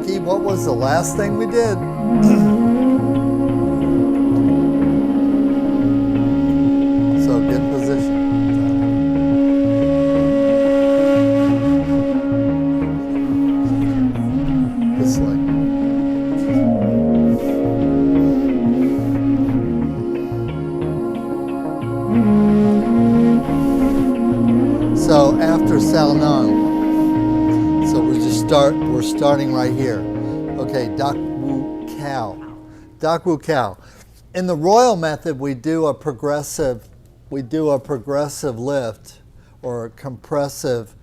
Becky, what was the last thing we did? So get in position. This way. So after Salnong, so we're starting right here. Okay, Dak Wu Cow. Dak Wu Cow. In the royal method, we do a progressive lift or a compressive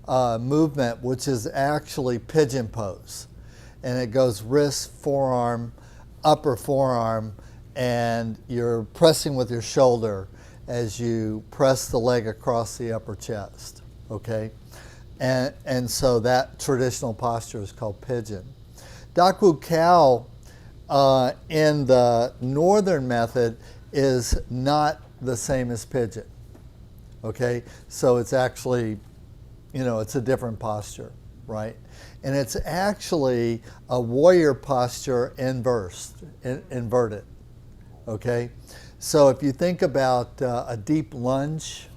movement, which is actually pigeon pose. And it goes wrist, forearm, upper forearm, and you're pressing with your shoulder as you press the leg across the upper chest, okay? And so that traditional posture is called pigeon. Dak Wu Cow in the northern method is not the same as pigeon, okay? So it's actually, it's a different posture, right? And it's actually a warrior posture inverted, okay? So if you think about a deep lunge,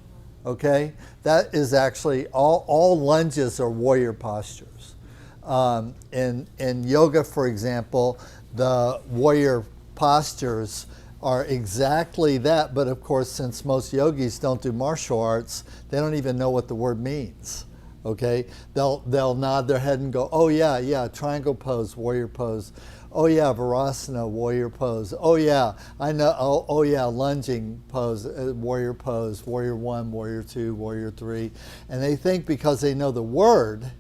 okay, that is actually, all lunges are warrior postures. In yoga, for example, the warrior postures are exactly that, but of course, since most yogis don't do martial arts, they don't even know what the word means, okay? They'll nod their head and go, oh yeah, triangle pose, warrior pose. Oh yeah, Virasana, warrior pose. Oh yeah, I know, oh yeah, lunging pose, warrior pose, warrior 1, warrior 2, warrior 3. And they think because they know the word,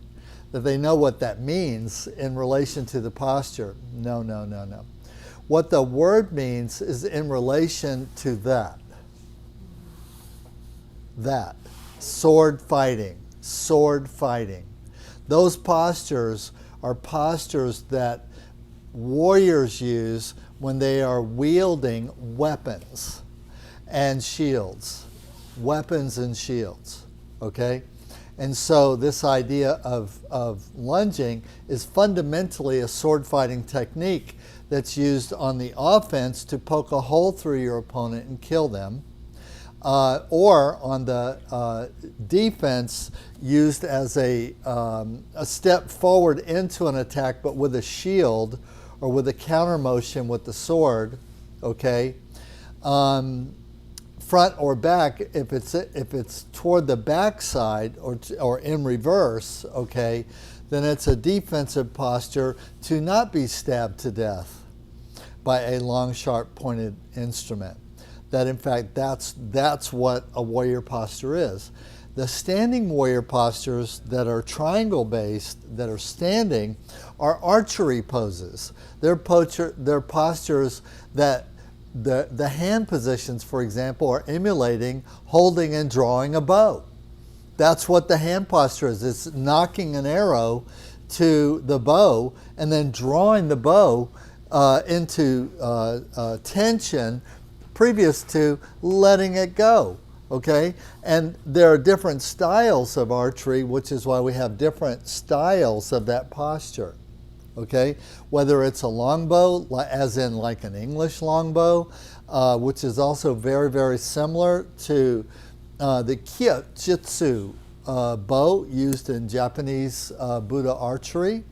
that they know what that means in relation to the posture. No. What the word means is in relation to that. Sword fighting. Those postures are postures that warriors use when they are wielding weapons and shields. Okay? And so this idea of lunging is fundamentally a sword fighting technique that's used on the offense to poke a hole through your opponent and kill them, or on the defense used as a step forward into an attack but with a shield or with a counter motion with the sword, okay? Front or back, if it's toward the back side or in reverse, okay, then it's a defensive posture to not be stabbed to death by a long, sharp pointed instrument. That in fact, that's what a warrior posture is. The standing warrior postures that are triangle based, that are standing, are archery poses. They're postures that the hand positions, for example, are emulating holding and drawing a bow. That's what the hand posture is. It's knocking an arrow to the bow and then drawing the bow into tension previous to letting it go, okay? And there are different styles of archery, which is why we have different styles of that posture, okay? Whether it's a longbow, as in like an English longbow, which is also very, very similar to the Kyojitsu bow used in Japanese Buddha archery,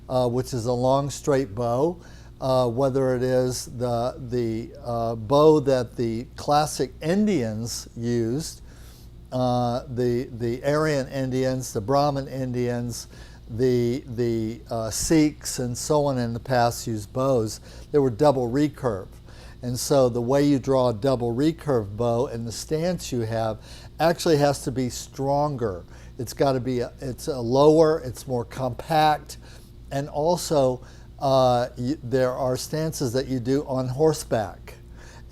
which is a long, straight bow. Whether it is the bow that the classic Indians used, the Aryan Indians, the Brahmin Indians, the Sikhs and so on in the past used bows, they were double recurve. And so the way you draw a double recurve bow and the stance you have actually has to be stronger. It's got to be, it's lower, it's more compact, and also there are stances that you do on horseback,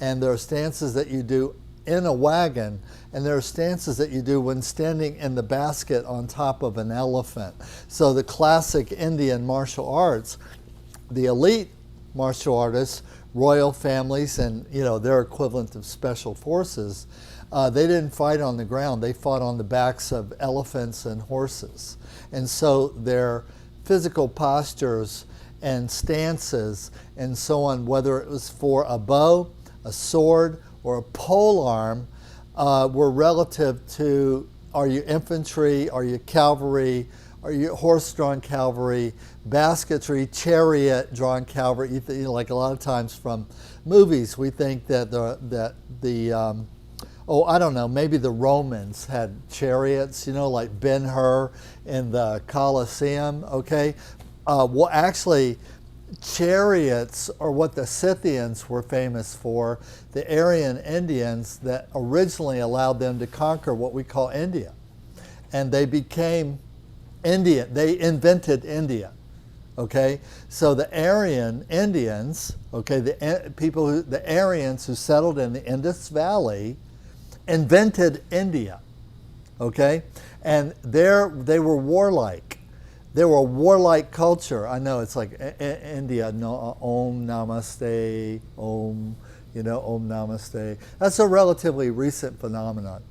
and there are stances that you do in a wagon, and there are stances that you do when standing in the basket on top of an elephant. So the classic Indian martial arts, the elite martial artists, royal families, and their equivalent of special forces, they didn't fight on the ground. They fought on the backs of elephants and horses. And so their physical postures and stances and so on, whether it was for a bow, a sword, or a pole arm, were relative to, are you infantry, are you cavalry, are you horse-drawn cavalry, basketry, chariot-drawn cavalry. Like a lot of times from movies, we think that I don't know, maybe the Romans had chariots, like Ben-Hur in the Colosseum, okay? Well, actually, chariots are what the Scythians were famous for, the Aryan Indians that originally allowed them to conquer what we call India. And they became Indian. They invented India, okay? So the Aryan Indians, okay, the Aryans who settled in the Indus Valley invented India, okay? And they were warlike. They were a warlike culture. I know it's like India, no, Om Namaste, Om, Om Namaste. That's a relatively recent phenomenon,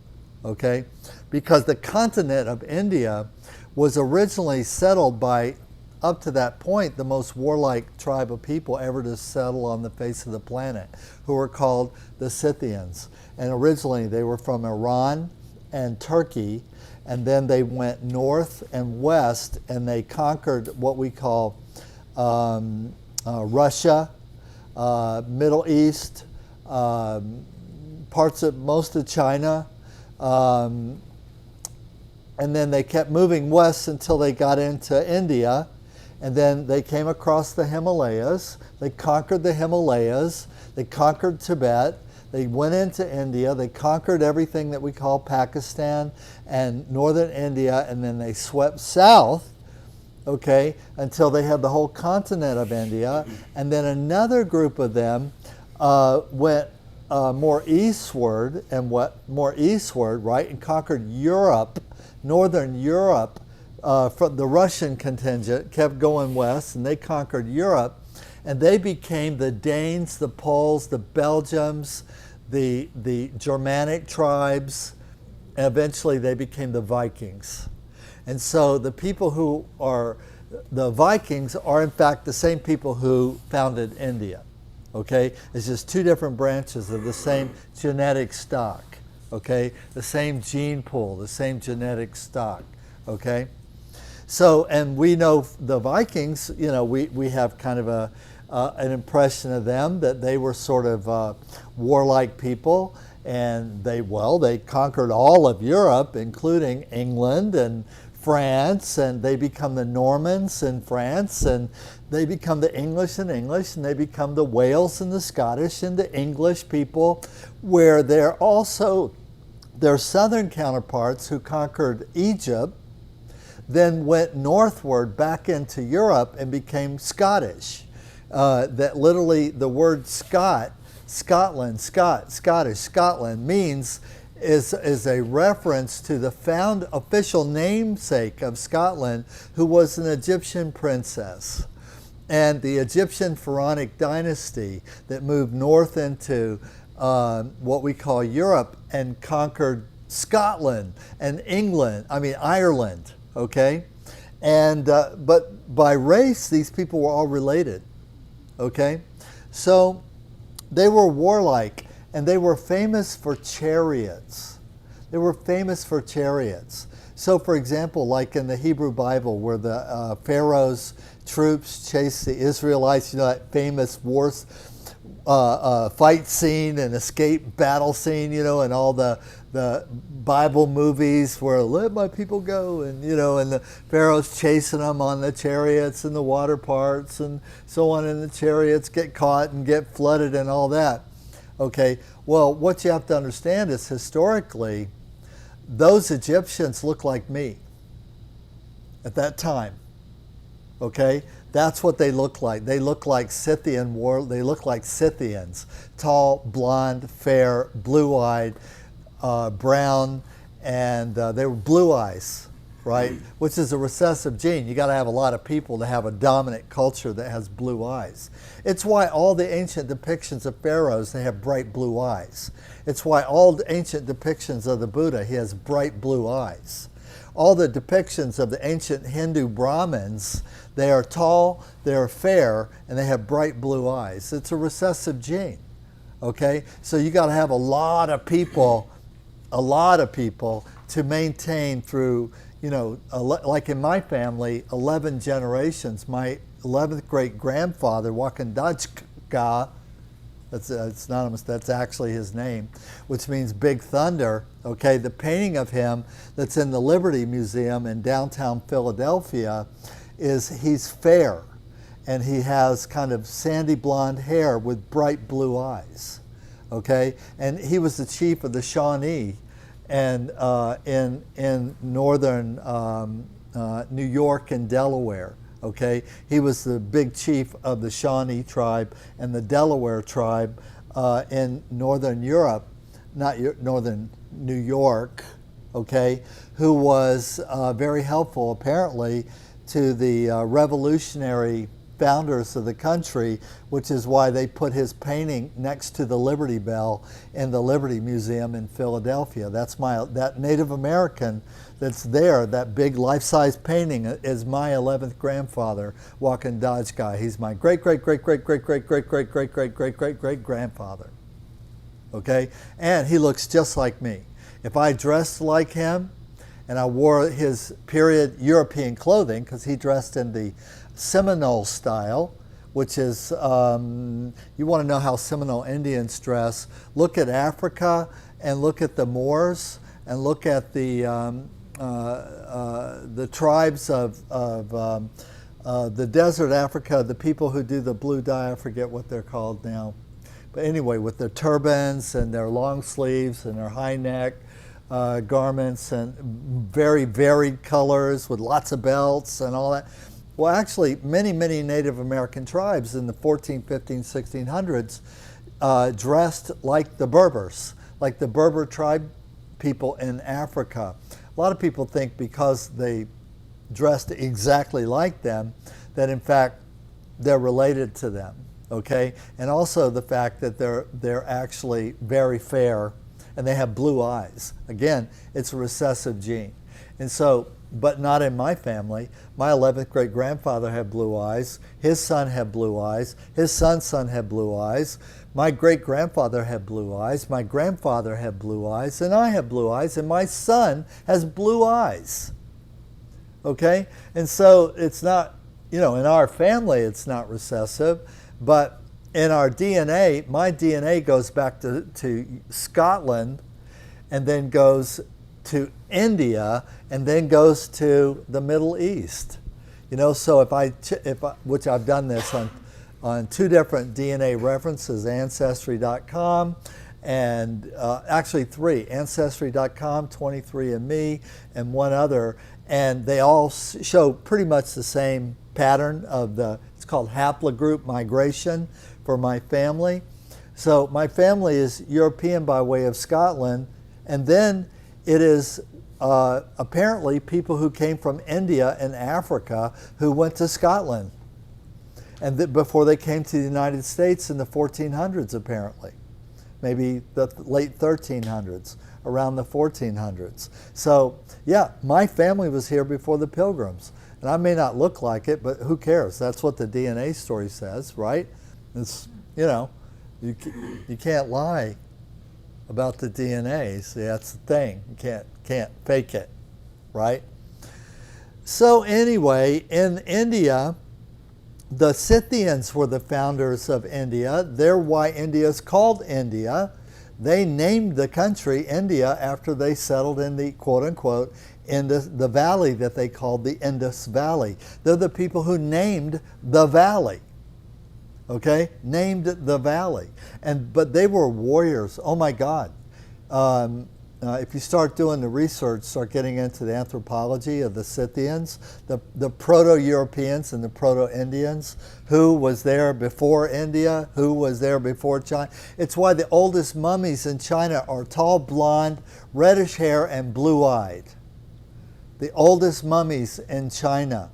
okay? Because the continent of India was originally settled by, up to that point, the most warlike tribe of people ever to settle on the face of the planet, who were called the Scythians. And originally they were from Iran and Turkey, and then they went north and west, and they conquered what we call Russia, Middle East, parts of most of China, and then they kept moving west until they got into India, and then they came across the Himalayas. They conquered the Himalayas. They conquered Tibet. They went into India. They conquered everything that we call Pakistan and northern India, and then they swept south, okay, until they had the whole continent of India. And then another group of them went more eastward, right, and conquered Europe, northern Europe. From the Russian contingent kept going west, and they conquered Europe, and they became the Danes, the Poles, the Belgians, the Germanic tribes, and eventually they became the Vikings. And so the people who are the Vikings are in fact the same people who founded India, okay? It's just two different branches of the same genetic stock, okay? The same gene pool, the same genetic stock, okay? So, and we know the Vikings, we have kind of an impression of them that they were sort of warlike people, and they conquered all of Europe, including England and France, and they become the Normans in France, and they become the English in English, and they become the Wales and the Scottish and the English people, where they're also their southern counterparts who conquered Egypt, then went northward back into Europe and became Scottish. That literally the word Scotland means is a reference to the official namesake of Scotland, who was an Egyptian princess. And the Egyptian pharaonic dynasty that moved north into what we call Europe and conquered Scotland and Ireland. Okay, and but by race, these people were all related. Okay, so they were warlike, and they were famous for chariots. They were famous for chariots. So, for example, like in the Hebrew Bible, where the Pharaoh's troops chased the Israelites, that famous fight scene and escape battle scene, and all the Bible movies where let my people go, and and the Pharaoh's chasing them on the chariots and the water parts and so on, and the chariots get caught and get flooded and all that. Okay, well, what you have to understand is historically, those Egyptians look like me at that time. Okay, that's what they look like. They look like They look like Scythians, tall, blonde, fair, blue-eyed, brown, and they were blue eyes, right? Which is a recessive gene. You got to have a lot of people to have a dominant culture that has blue eyes. It's why all the ancient depictions of pharaohs, they have bright blue eyes. It's why all the ancient depictions of the Buddha, he has bright blue eyes. all the depictions of the ancient Hindu Brahmins, they are tall, they're fair, and they have bright blue eyes. It's a recessive gene, okay? So you got to have a lot of people to maintain through, you know, like in my family, 11 generations. My 11th great grandfather, Wakandajka, it's anonymous, that's actually his name, which means Big Thunder. Okay, the painting of him that's in the Liberty Museum in downtown Philadelphia he's fair, and he has kind of sandy blonde hair with bright blue eyes. Okay, and he was the chief of the Shawnee and in northern New York and Delaware. Okay, he was the big chief of the Shawnee tribe and the Delaware tribe in northern Europe, not northern New York, okay, who was very helpful apparently to the revolutionary founders of the country, which is why they put his painting next to the Liberty Bell in the Liberty Museum in Philadelphia. That's that Native American that's there, that big life-size painting is my 11th grandfather, Wakandajka. He's my great-great-great-great-great-great-great-great-great-great-great-grandfather. Okay? And he looks just like me. If I dressed like him and I wore his period European clothing, because he dressed in the Seminole style, which is, you want to know how Seminole Indians dress, look at Africa and look at the Moors and look at the tribes of the desert Africa, the people who do the blue dye, I forget what they're called now. But anyway, with their turbans and their long sleeves and their high neck garments and very varied colors with lots of belts and all that. Well, actually, many Native American tribes in the 14, 15, 1600s dressed like the Berbers, like the Berber tribe people in Africa. A lot of people think because they dressed exactly like them, that in fact they're related to them, okay? And also the fact that they're actually very fair and they have blue eyes. Again, it's a recessive gene. And so, but not in my family. My 11th great grandfather had blue eyes, his son had blue eyes, his son's son had blue eyes, my great grandfather had blue eyes, my grandfather had blue eyes, and I have blue eyes, and my son has blue eyes. Okay? And so it's not, you know, in our family it's not recessive, but in our DNA, my DNA goes back to Scotland and then goes to India and then goes to the Middle East. You know, so if I which I've done this on two different DNA references, Ancestry.com and actually three, Ancestry.com, 23andMe, and one other, and they all show pretty much the same pattern of it's called haplogroup migration for my family. So my family is European by way of Scotland, and then it is apparently people who came from India and Africa who went to Scotland, and before they came to the United States in the 1400s apparently, maybe the late 1300s, around the 1400s. So yeah, my family was here before the Pilgrims, and I may not look like it, but who cares? That's what the DNA story says, right? It's, you know, you can't lie about the DNA. See, that's the thing. You can't fake it, right? So anyway, in India, the Scythians were the founders of India. They're why India is called India. They named the country India after they settled in the quote-unquote the valley that they called the Indus Valley. They're the people who named the valley. Okay, named the valley, but they were warriors. Oh my God! If you start doing the research, start getting into the anthropology of the Scythians, the Proto-Europeans and the Proto-Indians, who was there before India, who was there before China. It's why the oldest mummies in China are tall, blonde, reddish hair, and blue-eyed. The oldest mummies in China.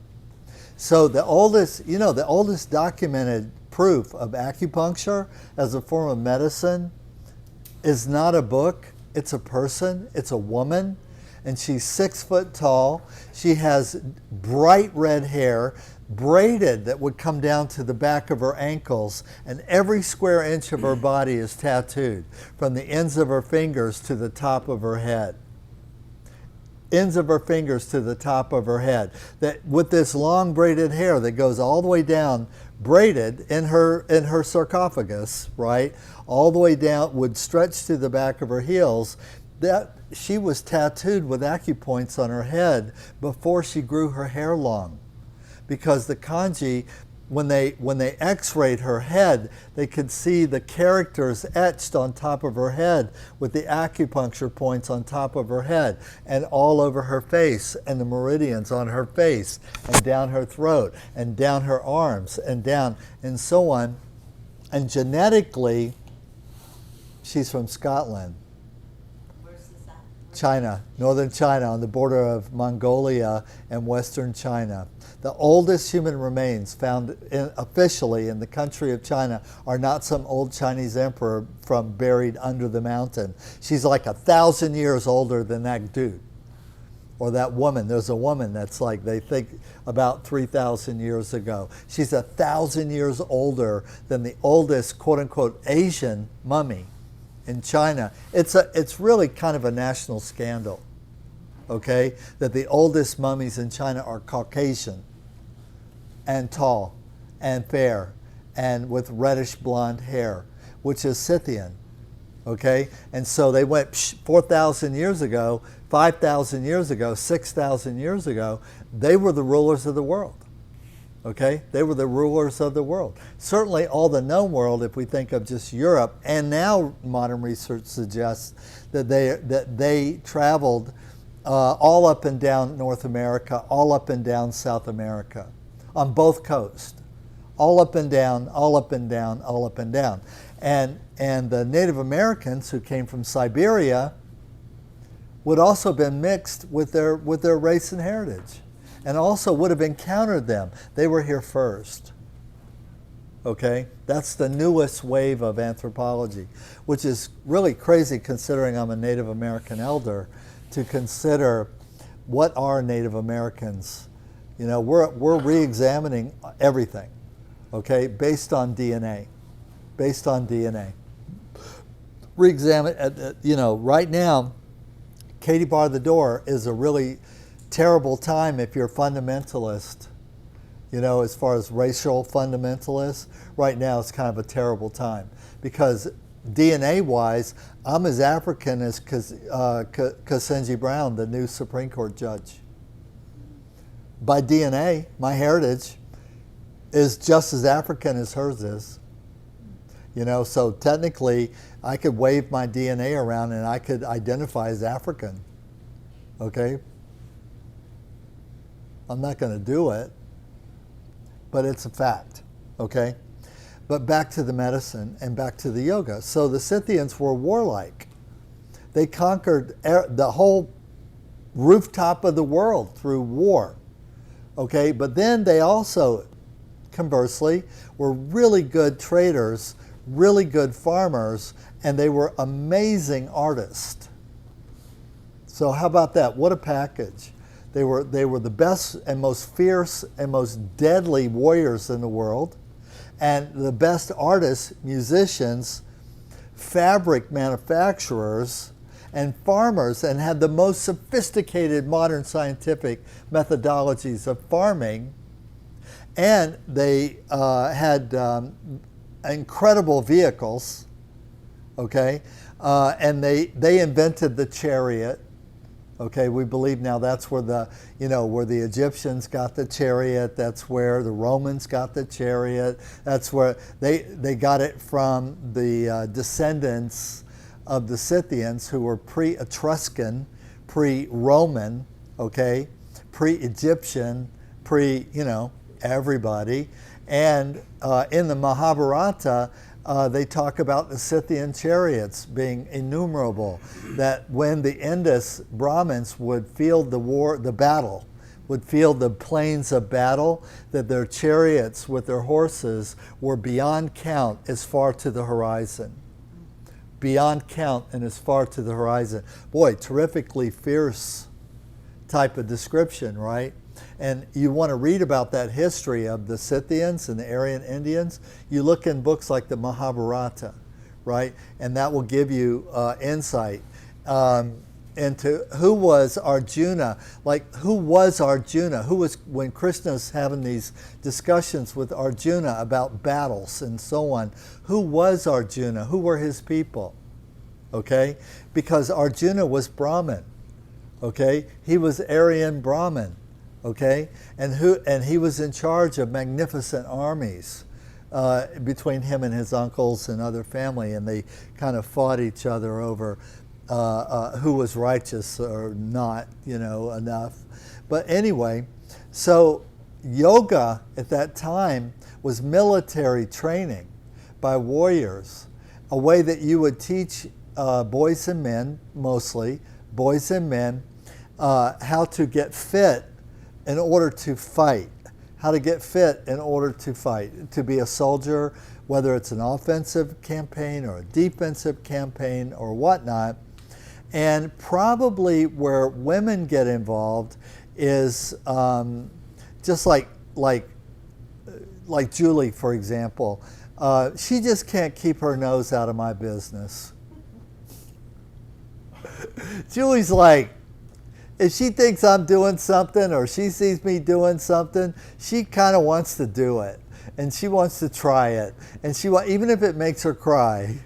So the oldest documented proof of acupuncture as a form of medicine is not a book, it's a person, it's a woman, and she's 6 foot tall. She has bright red hair, braided, that would come down to the back of her ankles, and every square inch of her body is tattooed, from the ends of her fingers to the top of her head. Ends of her fingers to the top of her head. That with this long braided hair that goes all the way down, braided in her sarcophagus, right, all the way down, would stretch to the back of her heels. That she was tattooed with acupoints on her head before she grew her hair long, because the kanji, when they x-rayed her head, they could see the characters etched on top of her head with the acupuncture points on top of her head and all over her face, and the meridians on her face and down her throat and down her arms and down and so on. And genetically, she's from Scotland. Where's this at? China, northern China, on the border of Mongolia and western China. The oldest human remains found officially in the country of China are not some old Chinese emperor from buried under the mountain. She's like 1,000 years older than that dude or that woman. There's a woman that's like, they think about 3,000 years ago. She's 1,000 years older than the oldest quote unquote Asian mummy in China. It's really kind of a national scandal, okay, that the oldest mummies in China are Caucasian and tall and fair and with reddish blonde hair, which is Scythian, okay? And so they went 4,000 years ago, 5,000 years ago, 6,000 years ago, they were the rulers of the world, okay? They were the rulers of the world. Certainly all the known world, if we think of just Europe, and now modern research suggests that they traveled all up and down North America, all up and down South America, on both coasts, all up and down, all up and down, all up and down. And the Native Americans who came from Siberia would also have been mixed with their race and heritage, and also would have encountered them. They were here first. Okay, that's the newest wave of anthropology, which is really crazy considering I'm a Native American elder, to consider what are Native Americans. You know, we're re-examining everything, okay, based on DNA, based on DNA. Re-examine, you know, right now, Katie bar the door is a really terrible time if you're a fundamentalist. You know, as far as racial fundamentalists, right now it's kind of a terrible time, because DNA-wise, I'm as African as Kesenji Brown, the new Supreme Court judge. By DNA, my heritage is just as African as hers is. You know, so technically, I could wave my DNA around and I could identify as African. Okay? I'm not going to do it, but it's a fact. Okay? But back to the medicine and back to the yoga. So the Scythians were warlike. They conquered the whole rooftop of the world through war. Okay, but then they also, conversely, were really good traders, really good farmers, and they were amazing artists. So how about that? What a package. They were the best and most fierce and most deadly warriors in the world, and the best artists, musicians, fabric manufacturers, and farmers, and had the most sophisticated modern scientific methodologies of farming. And they had incredible vehicles, okay? And they invented the chariot. Okay, we believe now that's where where the Egyptians got the chariot, that's where the Romans got the chariot, that's where they got it from the descendants of the Scythians, who were pre-Etruscan, pre-Roman, okay, pre-Egyptian, everybody. And in the Mahabharata, they talk about the Scythian chariots being innumerable, that when the Indus Brahmins would field the battle, would field the plains of battle, that their chariots with their horses were beyond count as far to the horizon. Beyond count and as far to the horizon. Boy, terrifically fierce type of description, right? And you want to read about that history of the Scythians and the Aryan Indians, you look in books like the Mahabharata, right? And that will give you insight into who was Arjuna. Like, who was Arjuna? Who was, when Krishna's having these discussions with Arjuna about battles and so on, who was Arjuna? Who were his people? Okay? Because Arjuna was Brahmin. Okay? He was Aryan Brahmin. Okay? And he was in charge of magnificent armies between him and his uncles and other family, and they kind of fought each other over who was righteous or not, enough. But anyway, so yoga at that time was military training by warriors, a way that you would teach boys and men, mostly boys and men, how to get fit in order to fight, how to get fit in order to fight, to be a soldier, whether it's an offensive campaign or a defensive campaign or whatnot. And probably where women get involved is just like Julie, for example. She just can't keep her nose out of my business. Julie's like, if she thinks I'm doing something or she sees me doing something, she kind of wants to do it. And she wants to try it. And even if it makes her cry,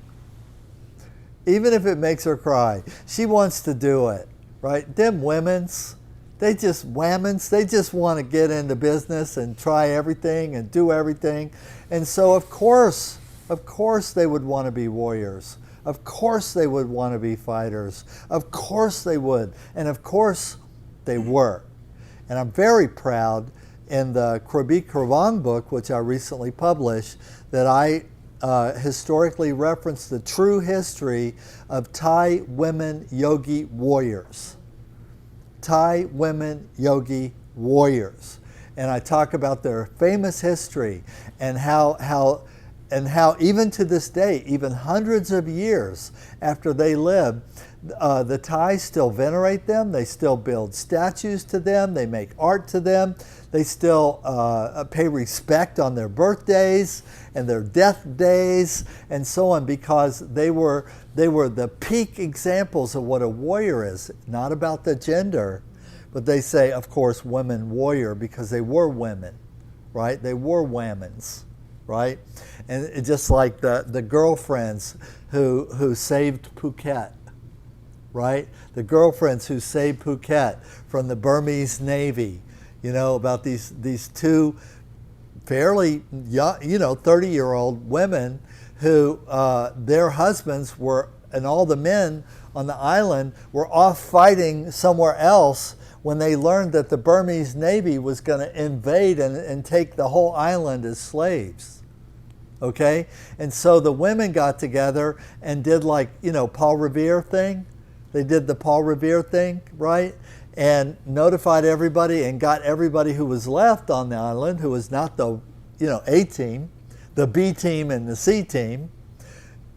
she wants to do it, right? Them women's, they just want to get into business and try everything and do everything. And so of course they would want to be warriors. Of course they would want to be fighters. Of course they would. And of course they were. And I'm very proud in the Krabi Kravang book, which I recently published, that I historically referenced the true history of Thai women yogi warriors. Thai women yogi warriors. And I talk about their famous history and how even to this day, even hundreds of years after they lived, the Thais still venerate them. They still build statues to them. They make art to them. They still pay respect on their birthdays and their death days and so on, because they were the peak examples of what a warrior is. Not about the gender, but they say, of course, women warrior, because they were women, right? They were whammons. Right? And it just like the girlfriends who saved Phuket, right? The girlfriends who saved Phuket from the Burmese Navy, about these two fairly young, 30-year-old women who their husbands were, and all the men on the island were off fighting somewhere else when they learned that the Burmese Navy was going to invade and take the whole island as slaves. Okay? And so the women got together and did Paul Revere thing. They did the Paul Revere thing, right? And notified everybody and got everybody who was left on the island, who was not the A team, the B team and the C team,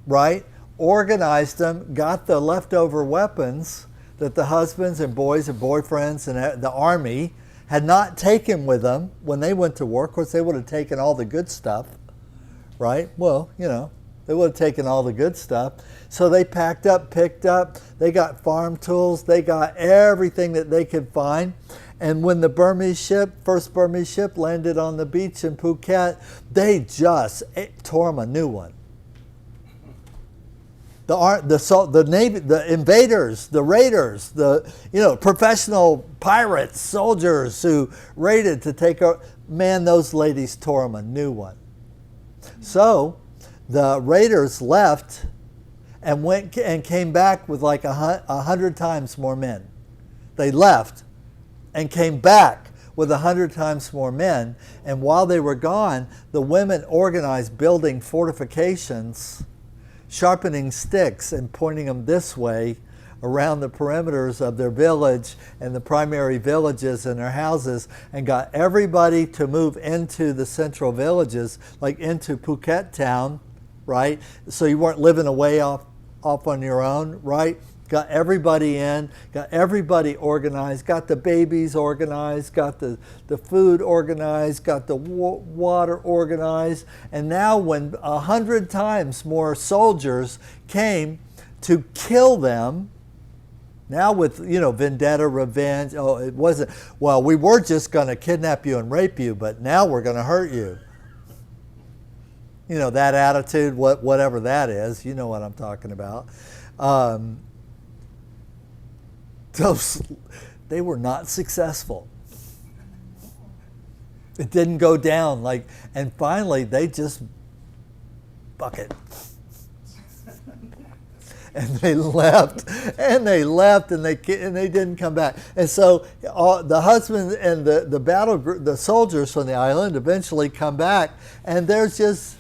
right? Organized them, got the leftover weapons that the husbands and boys and boyfriends and the army had not taken with them when they went to war. Of course, they would have taken all the good stuff, right? Well, they would have taken all the good stuff. So they packed up, picked up, they got farm tools, they got everything that they could find. And when the first Burmese ship landed on the beach in Phuket, they just tore them a new one. The Navy, the invaders, the raiders, the professional pirates, soldiers who raided to take over, man, those ladies tore them a new one. So the raiders left and went and came back with 100 times more men. They left and came back with 100 times more men. And while they were gone, the women organized building fortifications, sharpening sticks and pointing them this way around the perimeters of their village and the primary villages and their houses, and got everybody to move into the central villages, like into Phuket town, right? So you weren't living away off on your own, right? got everybody in, got everybody organized, got the babies organized, got the food organized, got the water organized. And now when 100 times more soldiers came to kill them, now with, vendetta, revenge, it wasn't, well, we were just going to kidnap you and rape you, but now we're going to hurt you. That attitude, whatever that is, you know what I'm talking about. They were not successful. It didn't go down and finally they just bucket. And they left, and they didn't come back. And so the husband and the battle group, the soldiers from the island eventually come back, and there's just,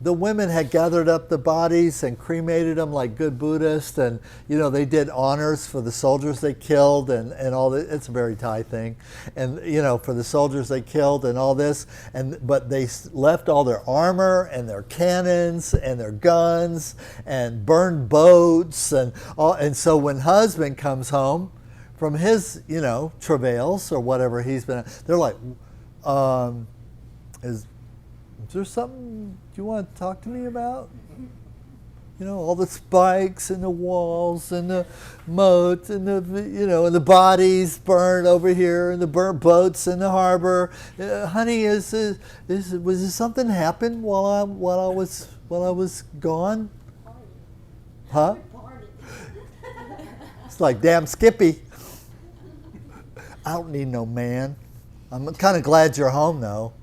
the women had gathered up the bodies and cremated them like good Buddhists, and they did honors for the soldiers they killed and all that. It's a very Thai thing, and for the soldiers they killed and all this, but they left all their armor and their cannons and their guns and burned boats and all. And so when husband comes home from his travails or whatever he's been, they're like, is there something you want to talk to me about? All the spikes and the walls and the moats and and the bodies burned over here and the burnt boats in the harbor. Honey, was there something happened while I was gone? Huh? It's like, damn Skippy. I don't need no man. I'm kind of glad you're home though.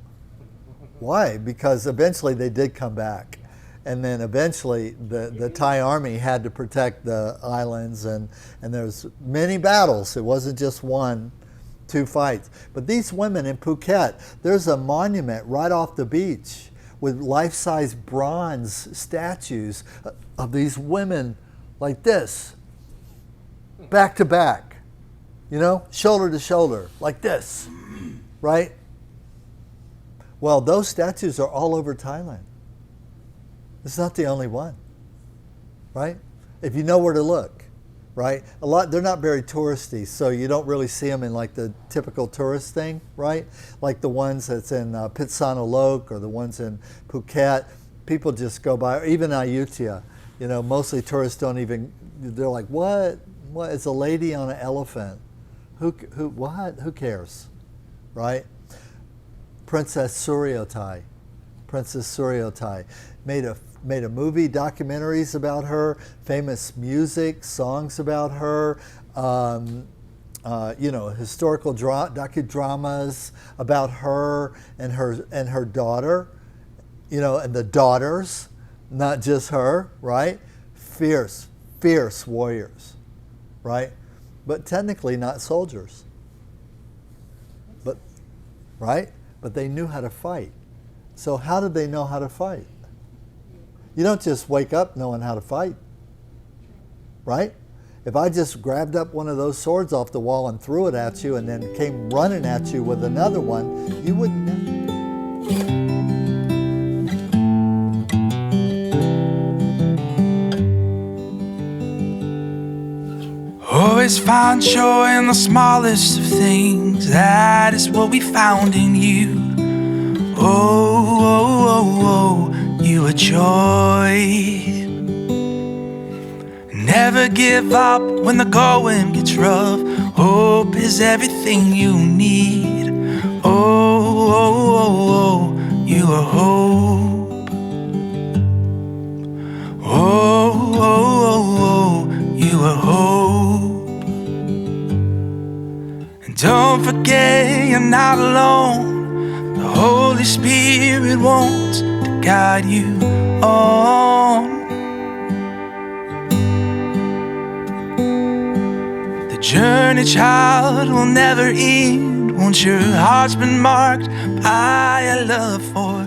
Why? Because eventually they did come back. And then eventually the Thai army had to protect the islands, and there's many battles. It wasn't just 1-2 fights. But these women in Phuket, there's a monument right off the beach with life-size bronze statues of these women like this, back to back, shoulder to shoulder, like this, right? Well, those statues are all over Thailand. It's not the only one, right? If you know where to look, right? They're not very touristy, so you don't really see them in like the typical tourist thing, right? Like the ones that's in Pitsanulok or the ones in Phuket. People just go by, or even Ayutthaya. Mostly tourists don't even, they're like, what? What? It's a lady on an elephant. What? Who cares, right? Princess Suryothai made a movie, documentaries about her, famous music, songs about her, historical docudramas about her and her daughter, and the daughters, not just her, right? Fierce warriors, right? But technically not soldiers, right? But they knew how to fight. So how did they know how to fight? You don't just wake up knowing how to fight, right? If I just grabbed up one of those swords off the wall and threw it at you and then came running at you with another one, you wouldn't know. Always find joy in the smallest of things. That is what we found in you. Oh, you are joy. Never give up when the going gets rough. Hope is everything you need. Oh, you are hope. Oh, you are hope. And don't forget you're not alone. The Holy Spirit wants to guide you on. The journey, child, will never end once your heart's been marked by a love for